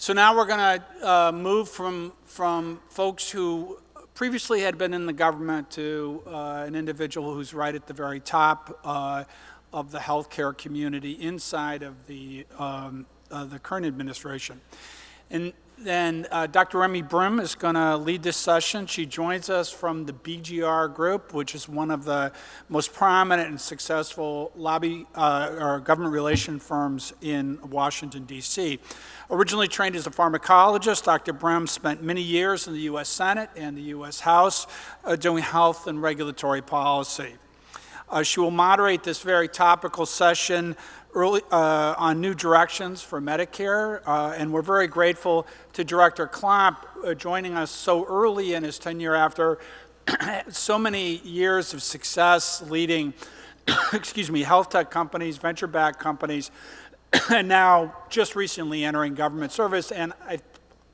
So now we're going to move from folks who previously had been in the government to an individual who's right at the very top of the healthcare community inside of the current administration. And then Dr. Remy Brim is going to lead this session. She joins us from the BGR Group, which is one of the most prominent and successful lobby or government relation firms in Washington, D.C. Originally trained as a pharmacologist, Dr. Brim spent many years in the U.S. Senate and the U.S. House doing health and regulatory policy. She will moderate this very topical session on new directions for Medicare, and we're very grateful to Director Klomp joining us so early in his tenure after so many years of success leading, health tech companies, venture-backed companies, and now just recently entering government service, and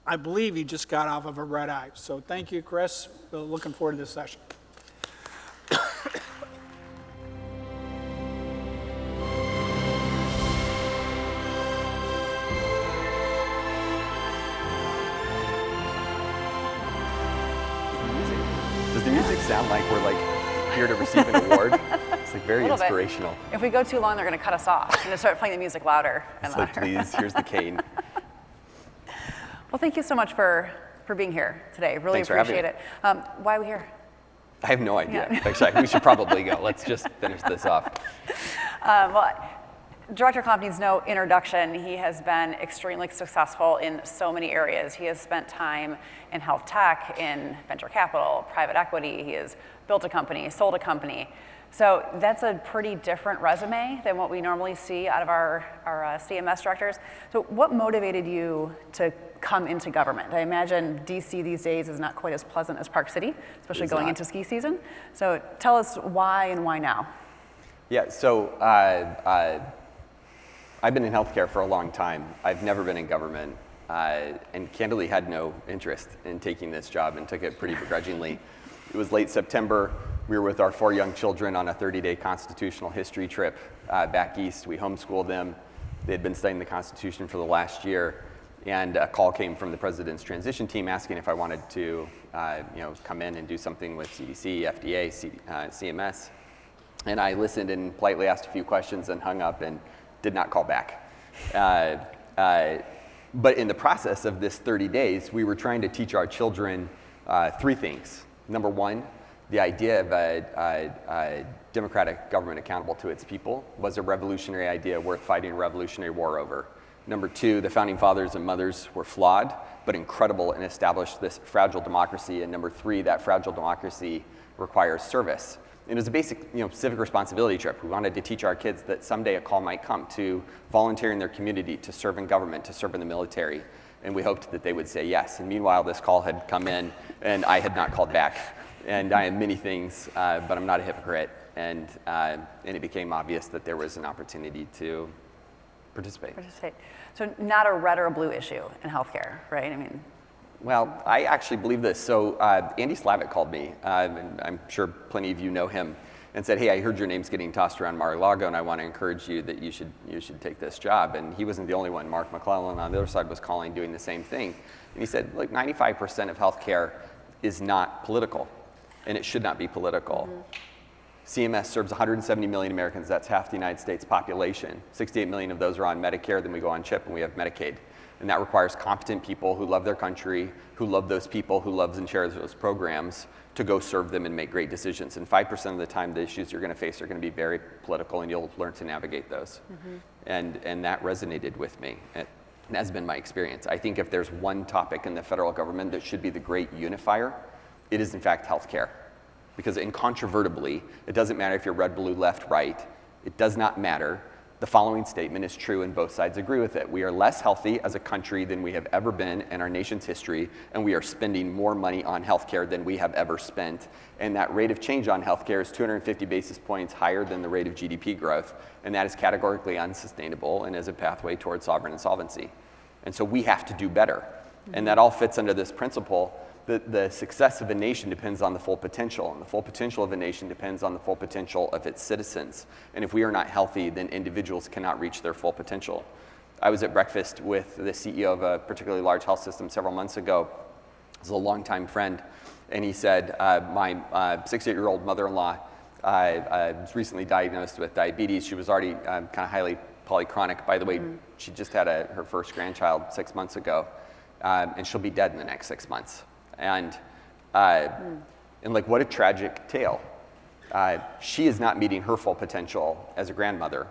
I believe he just got off of a red eye. So thank you, Chris. Looking forward to this session. Does the music sound like we're here to receive an award? It's very inspirational. Bit. If we go too long, they're going to cut us off. And start playing the music louder and louder. Please, here's the cane. Well, thank you so much for being here today. Really appreciate it. Why are we here? I have no idea. Yeah. Actually, we should probably go. Let's just finish this off. Well, Director Klomp needs no introduction. He has been extremely successful in so many areas. He has spent time in health tech, in venture capital, private equity. He has built a company, sold a company. So that's a pretty different resume than what we normally see out of our CMS directors. So what motivated you to come into government? I imagine DC these days is not quite as pleasant as Park City, especially going into ski season. So tell us why and why now? Yeah, so I've been in healthcare for a long time. I've never been in government, and candidly had no interest in taking this job and took it pretty begrudgingly. It was late September. We were with our 4 young children on a 30-day constitutional history trip back east. We homeschooled them. They had been studying the Constitution for the last year, and a call came from the president's transition team asking if I wanted to come in and do something with CDC, FDA, CMS. And I listened and politely asked a few questions and hung up and did not call back. But in the process of this 30 days, we were trying to teach our children 3 things. Number 1, the idea of a democratic government accountable to its people was a revolutionary idea worth fighting a revolutionary war over. Number 2, the founding fathers and mothers were flawed, but incredible and established this fragile democracy. And number 3, that fragile democracy requires service. It was a basic civic responsibility trip. We wanted to teach our kids that someday a call might come to volunteer in their community, to serve in government, to serve in the military. And we hoped that they would say yes. And meanwhile, this call had come in, and I had not called back. And I am many things, but I'm not a hypocrite. And it became obvious that there was an opportunity to participate. So not a red or a blue issue in healthcare, right? I mean. Well, I actually believe this. So Andy Slavitt called me, and I'm sure plenty of you know him, and said, hey, I heard your name's getting tossed around Mar-a-Lago, and I want to encourage you that you should take this job. And he wasn't the only one. Mark McClellan on the other side was calling, doing the same thing. And he said, look, 95% of healthcare is not political, and it should not be political. Mm-hmm. CMS serves 170 million Americans. That's half the United States population. 68 million of those are on Medicare. Then we go on CHIP, and we have Medicaid. And that requires competent people who love their country, who love those people, who loves and shares those programs, to go serve them and make great decisions. And 5% of the time, the issues you're going to face are going to be very political, and you'll learn to navigate those. Mm-hmm. And that resonated with me. It has been my experience. I think if there's one topic in the federal government that should be the great unifier, it is in fact healthcare. Because incontrovertibly, it doesn't matter if you're red, blue, left, right. It does not matter. The following statement is true, and both sides agree with it. We are less healthy as a country than we have ever been in our nation's history, and we are spending more money on healthcare than we have ever spent. And that rate of change on healthcare is 250 basis points higher than the rate of GDP growth, and that is categorically unsustainable and is a pathway towards sovereign insolvency. And so we have to do better. Mm-hmm. And that all fits under this principle that the success of a nation depends on the full potential, and the full potential of a nation depends on the full potential of its citizens. And if we are not healthy, then individuals cannot reach their full potential. I was at breakfast with the CEO of a particularly large health system several months ago. He's a longtime friend, and he said, my 68-year-old mother-in-law was recently diagnosed with diabetes. She was already kind of highly polychronic. By the way, she just had her first grandchild 6 months ago, and she'll be dead in the next 6 months. And like, what a tragic tale. She is not meeting her full potential as a grandmother,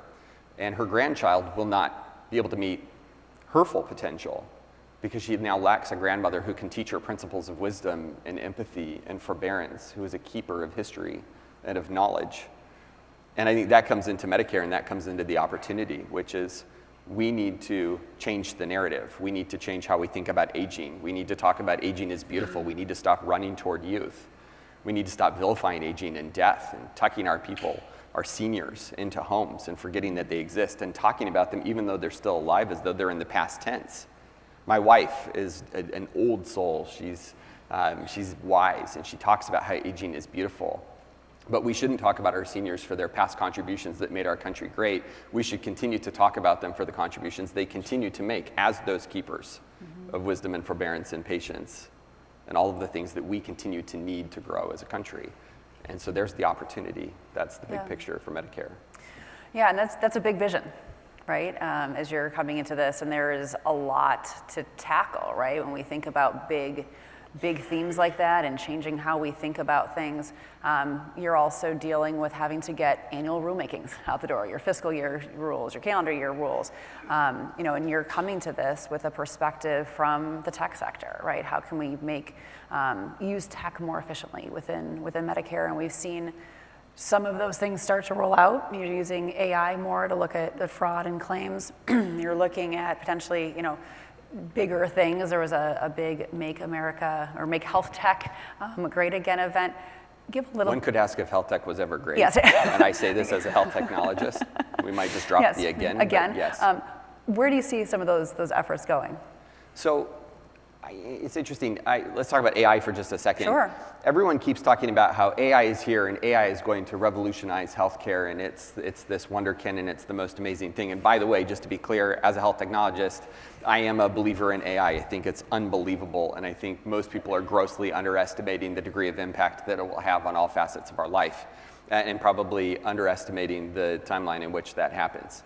and her grandchild will not be able to meet her full potential because she now lacks a grandmother who can teach her principles of wisdom and empathy and forbearance, who is a keeper of history and of knowledge. And I think that comes into Medicare, and that comes into the opportunity, which is we need to change the narrative. We need to change how we think about aging. We need to talk about aging as beautiful. We need to stop running toward youth. We need to stop vilifying aging and death and tucking our people, our seniors, into homes and forgetting that they exist and talking about them even though they're still alive as though they're in the past tense. My wife is an old soul. She's wise, and she talks about how aging is beautiful. But we shouldn't talk about our seniors for their past contributions that made our country great. We should continue to talk about them for the contributions they continue to make as those keepers of wisdom and forbearance and patience and all of the things that we continue to need to grow as a country. And so there's the opportunity. That's the big picture for Medicare. Yeah, and that's a big vision, right? As you're coming into this, and there is a lot to tackle, right? When we think about big themes like that and changing how we think about things, you're also dealing with having to get annual rulemakings out the door, your fiscal year rules, your calendar year rules, and you're coming to this with a perspective from the tech sector, right? How can we use tech more efficiently within Medicare? And we've seen some of those things start to roll out. You're using AI more to look at the fraud and claims. You're looking at potentially, bigger things. There was a big Make America or Make Health Tech Great Again event. Give a little. One could ask if health tech was ever great. Yes. And I say this as a health technologist. We might just drop the again. Again. Yes. Where do you see some of those efforts going? So it's interesting. Let's talk about AI for just a second. Sure. Everyone keeps talking about how AI is here and AI is going to revolutionize healthcare, and it's this wonderkin and it's the most amazing thing. And by the way, just to be clear, as a health technologist, I am a believer in AI. I think it's unbelievable, and I think most people are grossly underestimating the degree of impact that it will have on all facets of our life, and probably underestimating the timeline in which that happens.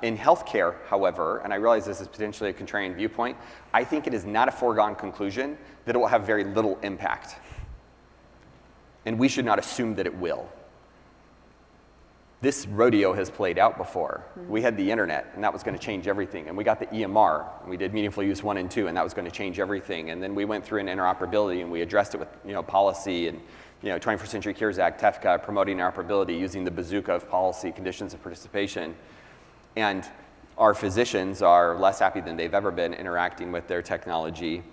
In healthcare, however, and I realize this is potentially a contrarian viewpoint, I think it is not a foregone conclusion that it will have very little impact. And we should not assume that it will. This rodeo has played out before. We had the internet, and that was going to change everything. And we got the EMR, and we did Meaningful Use 1 and 2, and that was going to change everything. And then we went through an interoperability, and we addressed it with policy and 21st Century Cures Act, TEFCA, promoting interoperability, using the bazooka of policy, conditions of participation. And our physicians are less happy than they've ever been interacting with their technology.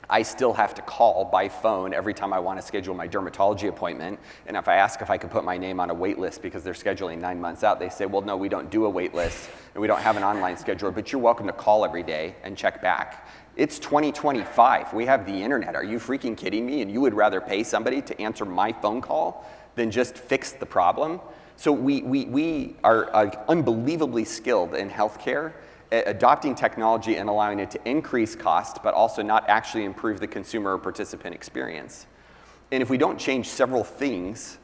I still have to call by phone every time I want to schedule my dermatology appointment. And if I ask if I could put my name on a wait list because they're scheduling 9 months out, they say, well, no, we don't do a wait list and we don't have an online scheduler, but you're welcome to call every day and check back. It's 2025. We have the internet. Are you freaking kidding me? And you would rather pay somebody to answer my phone call than just fix the problem? So we are unbelievably skilled in healthcare at adopting technology and allowing it to increase cost, but also not actually improve the consumer or participant experience. And if we don't change several things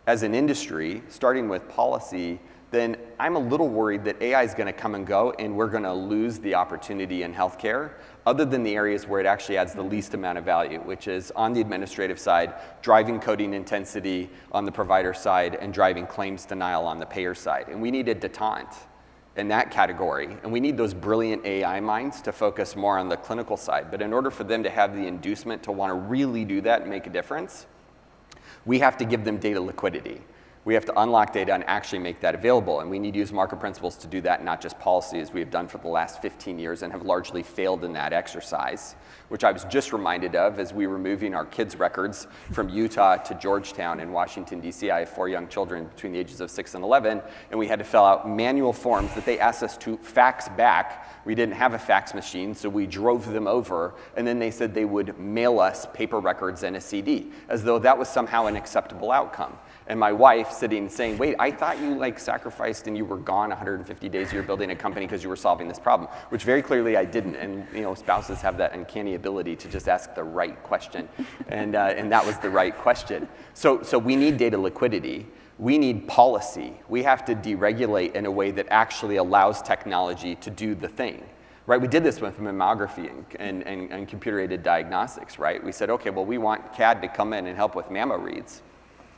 as an industry, starting with policy, then I'm a little worried that AI is going to come and go and we're going to lose the opportunity in healthcare, other than the areas where it actually adds the least amount of value, which is on the administrative side, driving coding intensity on the provider side, and driving claims denial on the payer side. And we need a detente in that category, and we need those brilliant AI minds to focus more on the clinical side. But in order for them to have the inducement to want to really do that and make a difference, we have to give them data liquidity. We have to unlock data and actually make that available, and we need to use market principles to do that, not just policy, as we have done for the last 15 years and have largely failed in that exercise, which I was just reminded of as we were moving our kids' records from Utah to Georgetown in Washington, D.C. I have 4 young children between the ages of 6 and 11, and we had to fill out manual forms that they asked us to fax back. We didn't have a fax machine, so we drove them over, and then they said they would mail us paper records and a CD, as though that was somehow an acceptable outcome. And my wife sitting saying, wait, I thought you like sacrificed and you were gone 150 days, you're building a company because you were solving this problem, which very clearly I didn't. And spouses have that uncanny ability to just ask the right question. And that was the right question. So we need data liquidity. We need policy. We have to deregulate in a way that actually allows technology to do the thing. Right, we did this with mammography and computer-aided diagnostics, right? We said, okay, well, we want CAD to come in and help with mammo reads.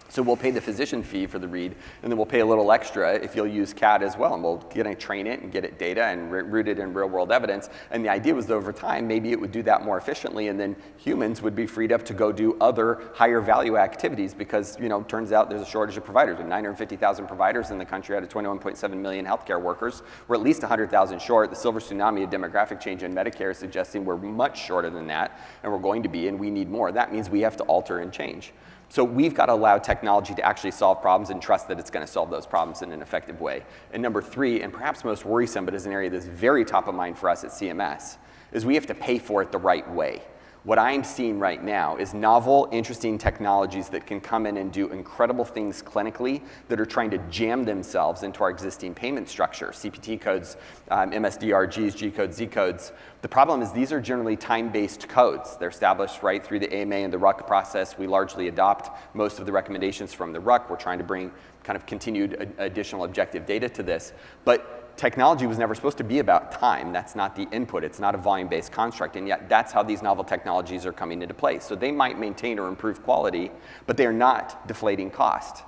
So we'll pay the physician fee for the read, and then we'll pay a little extra if you'll use CAD as well, and we'll train it and get it data and root it in real-world evidence. And the idea was that over time, maybe it would do that more efficiently, and then humans would be freed up to go do other higher value activities because, turns out there's a shortage of providers. With 950,000 providers in the country out of 21.7 million healthcare workers, we're at least 100,000 short. The silver tsunami of demographic change in Medicare is suggesting we're much shorter than that, and we're going to be, and we need more. That means we have to alter and change. So we've got to allow technology to actually solve problems and trust that it's going to solve those problems in an effective way. And number three, and perhaps most worrisome, but is an area that's very top of mind for us at CMS, is we have to pay for it the right way. What I'm seeing right now is novel, interesting technologies that can come in and do incredible things clinically that are trying to jam themselves into our existing payment structure, CPT codes, MSDRGs, G codes, Z codes. The problem is these are generally time-based codes. They're established right through the AMA and the RUC process. We largely adopt most of the recommendations from the RUC. We're trying to bring kind of continued additional objective data to this. But technology was never supposed to be about time. That's not the input. It's not a volume-based construct, and yet that's how these novel technologies are coming into place. So they might maintain or improve quality, but they are not deflating cost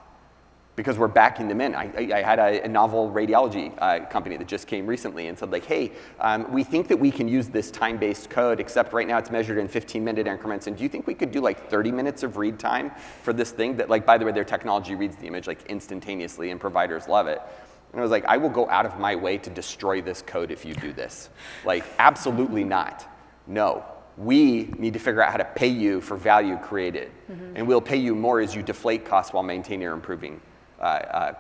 because we're backing them in. I had a novel radiology company that just came recently and said, like, hey, we think that we can use this time-based code, except right now it's measured in 15-minute increments, and do you think we could do like 30 minutes of read time for this thing that, like, by the way, their technology reads the image like instantaneously, and providers love it. And I was like, I will go out of my way to destroy this code if you do this. Like, absolutely not. No. We need to figure out how to pay you for value created. Mm-hmm. And we'll pay you more as you deflate costs while maintaining or improving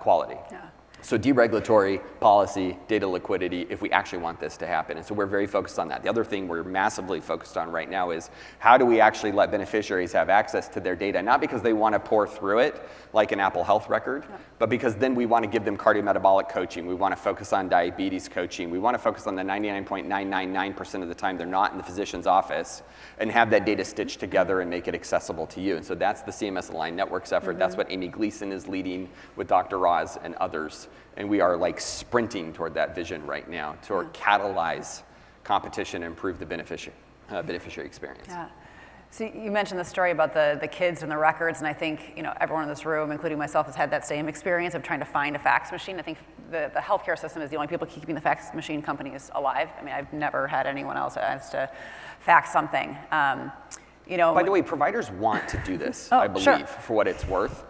quality. Yeah. So deregulatory policy, data liquidity, if we actually want this to happen. And so we're very focused on that. The other thing we're massively focused on right now is how do we actually let beneficiaries have access to their data, not because they want to pour through it like an Apple Health record, but because then we want to give them cardiometabolic coaching. We want to focus on diabetes coaching. We want to focus on the 99.999% of the time they're not in the physician's office and have that data stitched together and make it accessible to you. And so that's the CMS Aligned Networks effort. Mm-hmm. That's what Amy Gleason is leading with Dr. Roz and others. And we are like sprinting toward that vision right now to catalyze competition and improve the beneficiary experience. Yeah. So you mentioned the story about the kids and the records, and I think everyone in this room, including myself, has had that same experience of trying to find a fax machine. I think the healthcare system is the only people keeping the fax machine companies alive. I mean, I've never had anyone else that has to fax something. By the way, providers want to do this, I believe, sure, for what it's worth.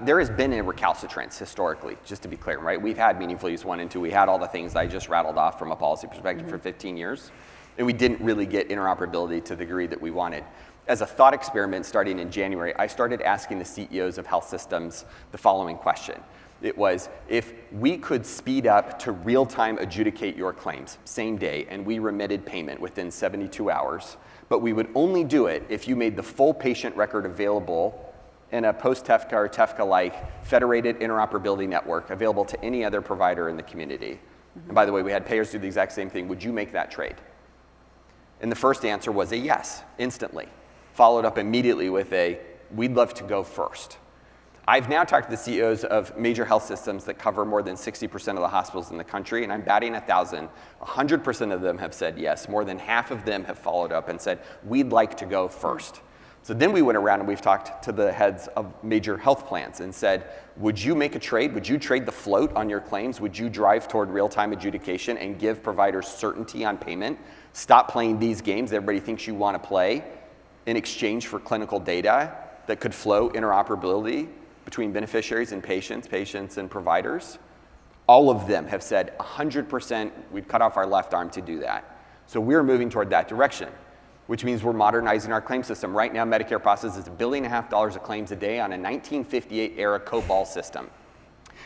There has been a recalcitrance historically, just to be clear, right? We've had meaningful use 1 and 2. We had all the things I just rattled off from a policy perspective for 15 years, and we didn't really get interoperability to the degree that we wanted. As a thought experiment starting in January, I started asking the CEOs of health systems the following question. It was, if we could speed up to real-time adjudicate your claims, same day, and we remitted payment within 72 hours, but we would only do it if you made the full patient record available in a post-TEFCA or TEFCA-like federated interoperability network available to any other provider in the community. Mm-hmm. And by the way, we had payers do the exact same thing. Would you make that trade? And the first answer was a yes, instantly, followed up immediately with a, we'd love to go first. I've now talked to the CEOs of major health systems that cover more than 60% of the hospitals in the country, and I'm batting 1,000. 100% of them have said yes. More than half of them have followed up and said, we'd like to go first. So then we went around and we've talked to the heads of major health plans and said, would you make a trade? Would you trade the float on your claims? Would you drive toward real-time adjudication and give providers certainty on payment? Stop playing these games that everybody thinks you want to play in exchange for clinical data that could flow interoperability between beneficiaries and patients and providers? All of them have said 100% we'd cut off our left arm to do that. So we're moving toward that direction, which means we're modernizing our claim system. Right now, Medicare processes $1.5 billion of claims a day on a 1958-era COBOL system.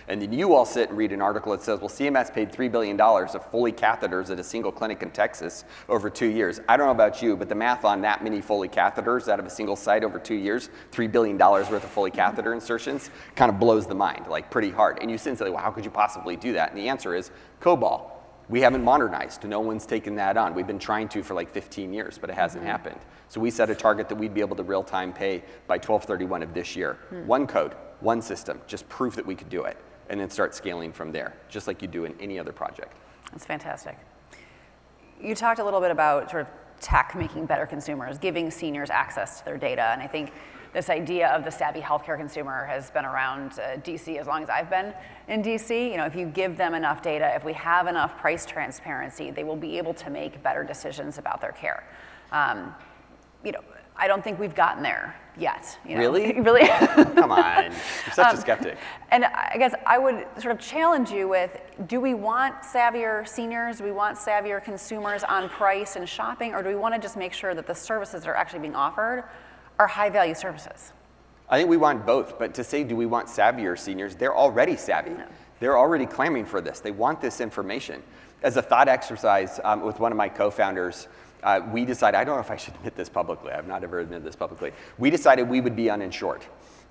And then you all sit and read an article that says, well, CMS paid $3 billion of Foley catheters at a single clinic in Texas over 2 years. I don't know about you, but the math on that many Foley catheters out of a single site over 2 years, $3 billion worth of Foley catheter insertions, kind of blows the mind, like pretty hard. And you sit and say, well, how could you possibly do that? And the answer is COBOL. We haven't modernized. No one's taken that on. We've been trying to for like 15 years, but it hasn't happened. So we set a target that we'd be able to real-time pay by 12/31 of this year. One code, one system, just prove that we could do it, and then start scaling from there, just like you do in any other project. That's fantastic. You talked a little bit about sort of tech making better consumers, giving seniors access to their data, and I think this idea of the savvy healthcare consumer has been around DC as long as I've been in DC. You know, if you give them enough data, if we have enough price transparency, they will be able to make better decisions about their care. You know, I don't think we've gotten there yet. You know? Really? Really? Come on, you're such a skeptic. And I guess I would sort of challenge you with, do we want savvier seniors? Do we want savvier consumers on price and shopping? Or do we want to just make sure that the services that are actually being offered are high value services? I think we want both, but to say, do we want savvier seniors? They're already savvy. No. They're already clamoring for this. They want this information. As a thought exercise with one of my co-founders, we decided, I don't know if I should admit this publicly, I've not ever admitted this publicly. We decided we would be uninsured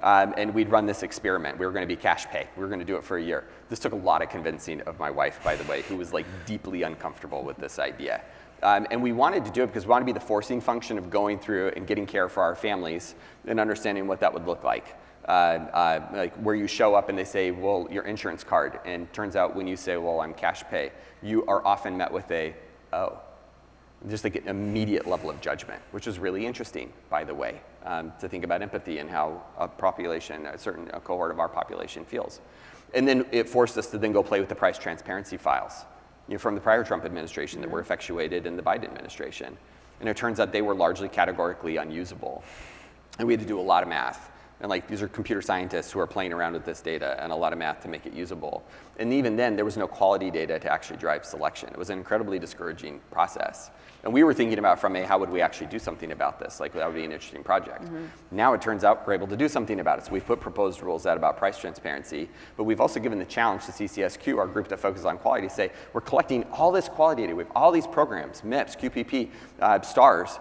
and we'd run this experiment. We were gonna be cash pay. We were gonna do it for a year. This took a lot of convincing of my wife, by the way, who was like deeply uncomfortable with this idea. And we wanted to do it because we wanted to be the forcing function of going through and getting care for our families and understanding what that would look like. Like where you show up and they say, well, your insurance card. And turns out when you say, well, I'm cash pay, you are often met with a, oh. Just like an immediate level of judgment, which is really interesting, by the way, to think about empathy and how a population, a certain cohort of our population feels. And then it forced us to then go play with the price transparency files, you know, from the prior Trump administration that were effectuated in the Biden administration. And it turns out they were largely categorically unusable. And we had to do a lot of math. And like these are computer scientists who are playing around with this data and a lot of math to make it usable. And even then, there was no quality data to actually drive selection. It was an incredibly discouraging process. And we were thinking about from a, how would we actually do something about this? Like that would be an interesting project. Now it turns out we're able to do something about it. So we've put proposed rules out about price transparency, but we've also given the challenge to CCSQ, our group that focuses on quality, to say, we're collecting all this quality data. We have all these programs, MIPS, QPP, STARS.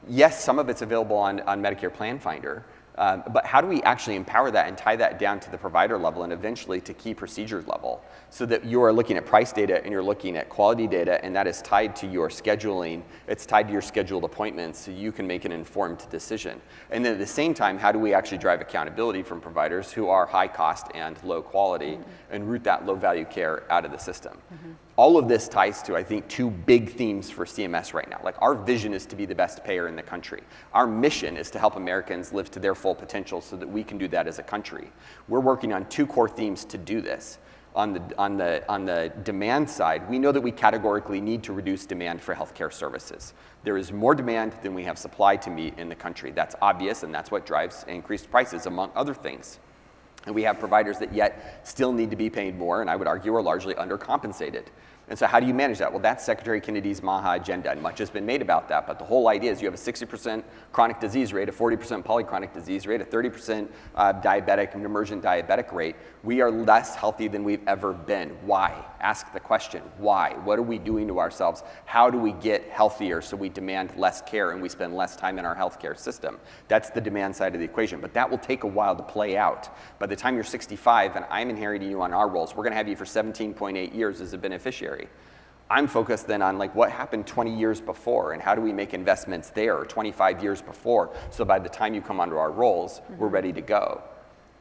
Yes, some of it's available on Medicare Plan Finder, but how do we actually empower that and tie that down to the provider level and eventually to key procedures level so that you are looking at price data and you're looking at quality data and that is tied to your scheduling, it's tied to your scheduled appointments so you can make an informed decision. And then at the same time, how do we actually drive accountability from providers who are high cost and low quality and root that low value care out of the system? All of this ties to, I think, two big themes for CMS right now. Like our vision is to be the best payer in the country. Our mission is to help Americans live to their full potential so that we can do that as a country. We're working on two core themes to do this. On the demand side, we know that we categorically need to reduce demand for healthcare services. There is more demand than we have supply to meet in the country. That's obvious, and that's what drives increased prices, among other things. And we have providers that yet still need to be paid more, and I would argue are largely undercompensated. And so how do you manage that? Well, that's Secretary Kennedy's MAHA agenda, and much has been made about that, but the whole idea is you have a 60% chronic disease rate, a 40% polychronic disease rate, a 30% diabetic and emergent diabetic rate. We are less healthy than we've ever been. Why? Ask the question, why? What are we doing to ourselves? How do we get healthier so we demand less care and we spend less time in our healthcare system? That's the demand side of the equation, but that will take a while to play out. By the time you're 65 and I'm inheriting you on our rolls, we're gonna have you for 17.8 years as a beneficiary. I'm focused then on like what happened 20 years before and how do we make investments there, or 25 years before, so by the time you come onto our rolls, we're ready to go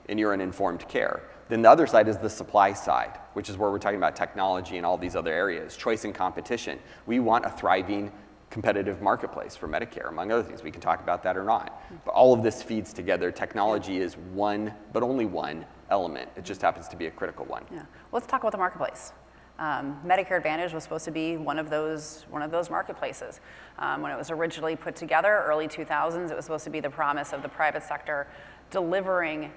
and you're in informed care. Then the other side is the supply side, which is where we're talking about technology and all these other areas, choice and competition. We want a thriving competitive marketplace for Medicare, among other things. We can talk about that or not. But all of this feeds together. Technology is one, but only one element. It just happens to be a critical one. Yeah. Let's talk about the marketplace. Medicare Advantage was supposed to be one of those marketplaces. When it was originally put together, early 2000s, it was supposed to be the promise of the private sector delivering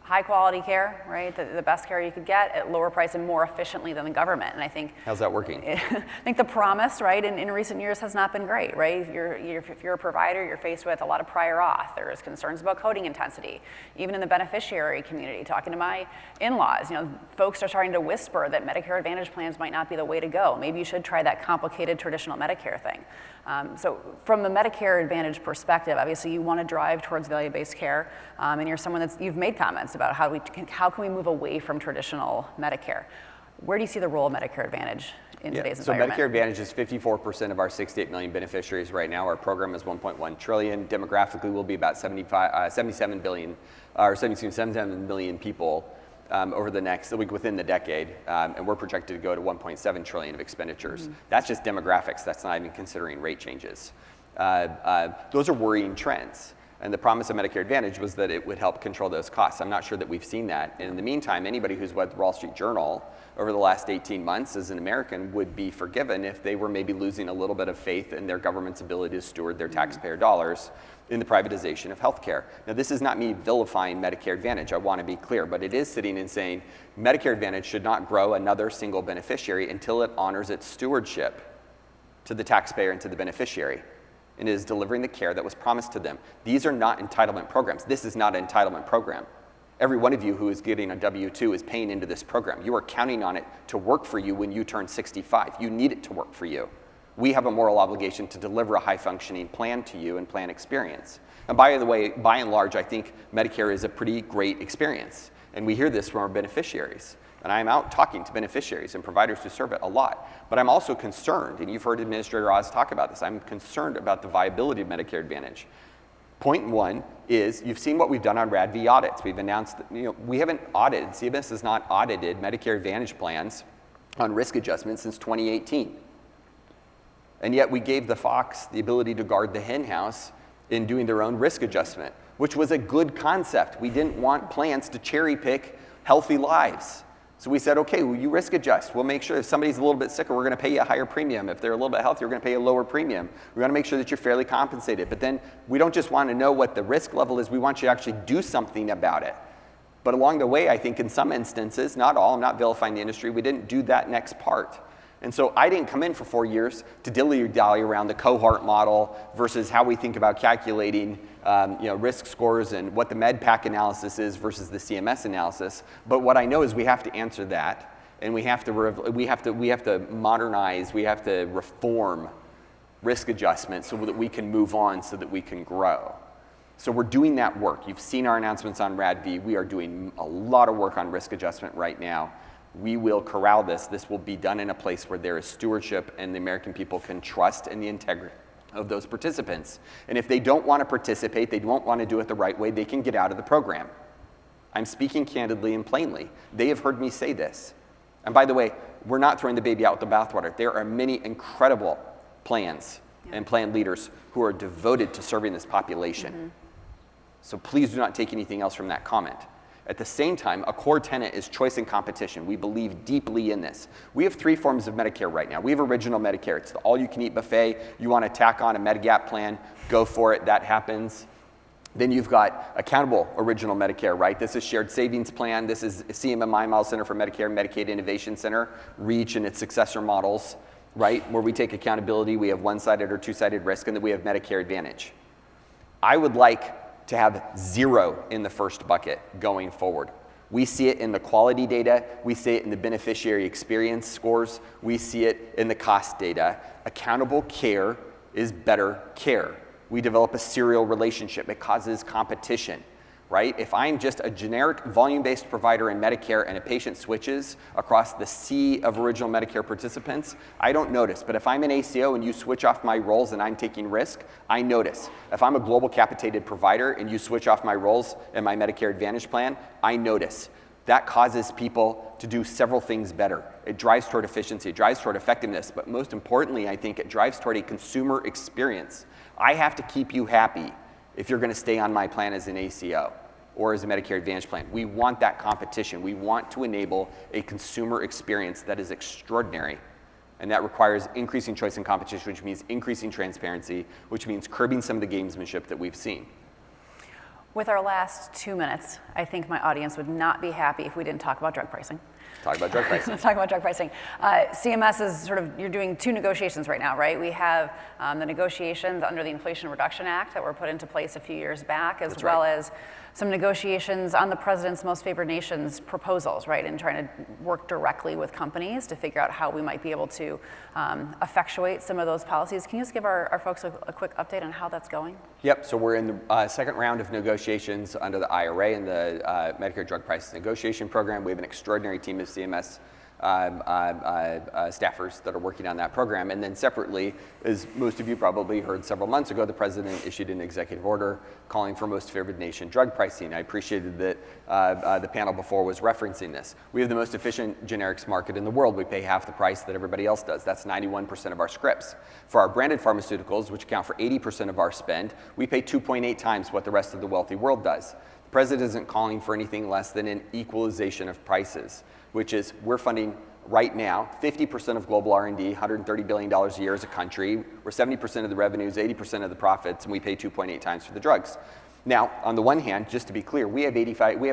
high quality care, right? The best care you could get at lower price and more efficiently than the government. And I think how's that working? I think the promise, right, in recent years has not been great, right? If you're a provider, you're faced with a lot of prior auth. There's concerns about coding intensity. Even in the beneficiary community, talking to my in-laws, folks are starting to whisper that Medicare Advantage plans might not be the way to go. Maybe you should try that complicated traditional Medicare thing. So from the Medicare Advantage perspective, obviously you want to drive towards value-based care, and you're someone you've made comments about how can we move away from traditional Medicare. Where do you see the role of Medicare Advantage in today's environment? So Medicare Advantage is 54% of our 68 million beneficiaries right now. Our program is 1.1 trillion. Demographically, we'll be about 77 million people within the decade, and we're projected to go to 1.7 trillion of expenditures. Mm-hmm. That's just demographics. That's not even considering rate changes. Those are worrying trends. And the promise of Medicare Advantage was that it would help control those costs. I'm not sure that we've seen that. And in the meantime, anybody who's read the Wall Street Journal over the last 18 months as an American would be forgiven if they were maybe losing a little bit of faith in their government's ability to steward their taxpayer dollars in the privatization of healthcare. Now, this is not me vilifying Medicare Advantage, I want to be clear, but it is sitting and saying Medicare Advantage should not grow another single beneficiary until it honors its stewardship to the taxpayer and to the beneficiary, and is delivering the care that was promised to them. These are not entitlement programs. This is not an entitlement program. Every one of you who is getting a W-2 is paying into this program. You are counting on it to work for you when you turn 65. You need it to work for you. We have a moral obligation to deliver a high-functioning plan to you and plan experience. And by the way, by and large, I think Medicare is a pretty great experience. And we hear this from our beneficiaries. And I'm out talking to beneficiaries and providers who serve it a lot. But I'm also concerned, and you've heard Administrator Oz talk about this, I'm concerned about the viability of Medicare Advantage. Point one is, you've seen what we've done on RADV audits. We've announced that we haven't audited, CMS has not audited Medicare Advantage plans on risk adjustment since 2018. And yet we gave the fox the ability to guard the hen house in doing their own risk adjustment, which was a good concept. We didn't want plans to cherry pick healthy lives. So we said, okay, well, you risk adjust. We'll make sure if somebody's a little bit sicker, we're going to pay you a higher premium. If they're a little bit healthier, we're going to pay you a lower premium. We're going to make sure that you're fairly compensated. But then we don't just want to know what the risk level is. We want you to actually do something about it. But along the way, I think in some instances, not all, I'm not vilifying the industry, we didn't do that next part. And so I didn't come in for 4 years to dilly-dally around the cohort model versus how we think about calculating risk scores and what the MedPAC analysis is versus the CMS analysis. But what I know is we have to answer that, and we have to modernize, we have to reform risk adjustment so that we can move on, so that we can grow. So we're doing that work. You've seen our announcements on RADV. We are doing a lot of work on risk adjustment right now. We will corral this. This will be done in a place where there is stewardship and the American people can trust in the integrity of those participants. And if they don't want to participate, they don't want to do it the right way, they can get out of the program. I'm speaking candidly and plainly. They have heard me say this. And by the way, we're not throwing the baby out with the bathwater. There are many incredible plans and plan leaders who are devoted to serving this population. Mm-hmm. So please do not take anything else from that comment. At the same time, a core tenet is choice and competition. We believe deeply in this. We have 3 forms of Medicare right now. We have original Medicare. It's the all-you-can-eat buffet. You want to tack on a Medigap plan, go for it. That happens. Then you've got accountable original Medicare, right? This is shared savings plan. This is CMMI, Model Center for Medicare, Medicaid Innovation Center, REACH and its successor models, right? Where we take accountability. We have one-sided or two-sided risk, and then we have Medicare Advantage. I would like to have 0 in the first bucket going forward. We see it in the quality data. We see it in the beneficiary experience scores. We see it in the cost data. Accountable care is better care. We develop a serial relationship. It causes competition, right? If I'm just a generic volume-based provider in Medicare and a patient switches across the sea of original Medicare participants, I don't notice. But if I'm an ACO and you switch off my roles and I'm taking risk, I notice. If I'm a global capitated provider and you switch off my roles in my Medicare Advantage plan, I notice. That causes people to do several things better. It drives toward efficiency, it drives toward effectiveness, but most importantly, I think it drives toward a consumer experience. I have to keep you happy if you're going to stay on my plan as an ACO or as a Medicare Advantage plan. We want that competition. We want to enable a consumer experience that is extraordinary. And that requires increasing choice and competition, which means increasing transparency, which means curbing some of the gamesmanship that we've seen. With our last 2 minutes, I think my audience would not be happy if we didn't talk about drug pricing. Talk about drug pricing. Let's talk about drug pricing. CMS is you're doing 2 negotiations right now, right? We have the negotiations under the Inflation Reduction Act that were put into place a few years back, as well as some negotiations on the President's Most Favored Nations proposals, right? And trying to work directly with companies to figure out how we might be able to effectuate some of those policies. Can you just give our folks a quick update on how that's going? Yep, so we're in the second round of negotiations under the IRA and the Medicare Drug Price Negotiation Program. We have an extraordinary team of CMS staffers that are working on that program. And then separately, as most of you probably heard several months ago, the president issued an executive order calling for most favored nation drug pricing. I appreciated that the panel before was referencing this. We have the most efficient generics market in the world. We pay half the price that everybody else does. That's 91% of our scripts. For our branded pharmaceuticals, which account for 80% of our spend, we pay 2.8 times what the rest of the wealthy world does. The president isn't calling for anything less than an equalization of prices, which is we're funding right now 50% of global R&D, $130 billion a year as a country. We're 70% of the revenues, 80% of the profits, and we pay 2.8 times for the drugs. Now, on the one hand, just to be clear, we have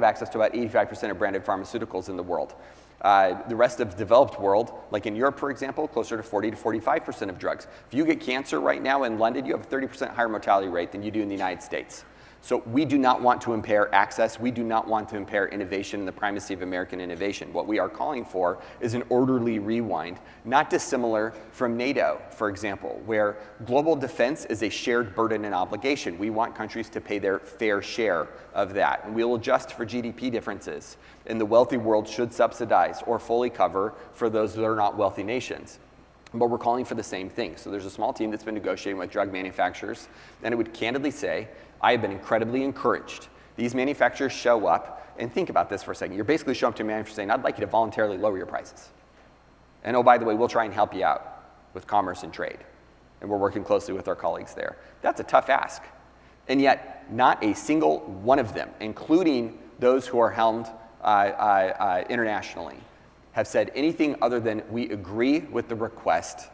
access to about 85% of branded pharmaceuticals in the world. The rest of the developed world, like in Europe, for example, closer to 40 to 45% of drugs. If you get cancer right now in London, you have a 30% higher mortality rate than you do in the United States. So we do not want to impair access. We do not want to impair innovation and the primacy of American innovation. What we are calling for is an orderly rewind, not dissimilar from NATO, for example, where global defense is a shared burden and obligation. We want countries to pay their fair share of that. And we will adjust for GDP differences. And the wealthy world should subsidize or fully cover for those that are not wealthy nations. But we're calling for the same thing. So there's a small team that's been negotiating with drug manufacturers, and it would candidly say, I have been incredibly encouraged. These manufacturers show up, and think about this for a second. You're basically showing up to a manufacturer saying, I'd like you to voluntarily lower your prices. And oh, by the way, we'll try and help you out with commerce and trade. And we're working closely with our colleagues there. That's a tough ask. And yet, not a single one of them, including those who are helmed internationally, have said anything other than we agree with the request.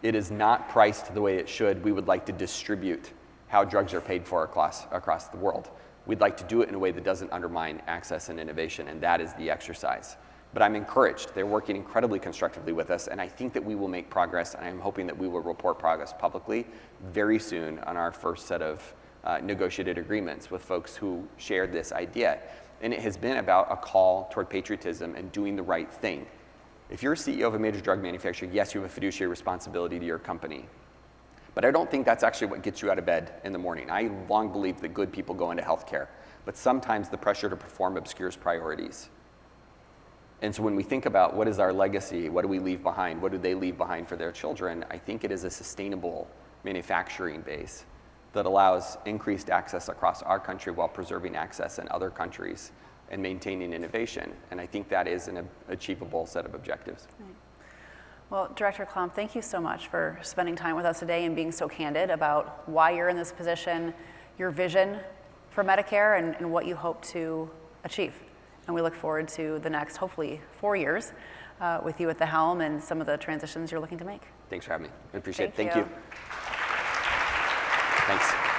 It is not priced the way it should. We would like to distribute how drugs are paid for across the world. We'd like to do it in a way that doesn't undermine access and innovation, and that is the exercise. But I'm encouraged. They're working incredibly constructively with us, and I think that we will make progress, and I'm hoping that we will report progress publicly very soon on our first set of negotiated agreements with folks who shared this idea. And it has been about a call toward patriotism and doing the right thing. If you're a CEO of a major drug manufacturer, yes, you have a fiduciary responsibility to your company. But I don't think that's actually what gets you out of bed in the morning. I long believed that good people go into healthcare, but sometimes the pressure to perform obscures priorities. And so when we think about what is our legacy, what do we leave behind, what do they leave behind for their children, I think it is a sustainable manufacturing base that allows increased access across our country while preserving access in other countries and maintaining innovation. And I think that is an achievable set of objectives. Right. Well, Director Klomp, thank you so much for spending time with us today and being so candid about why you're in this position, your vision for Medicare, and what you hope to achieve. And we look forward to the next, hopefully, 4 years with you at the helm and some of the transitions you're looking to make. Thanks for having me. I appreciate it. Thank you. you. Thanks.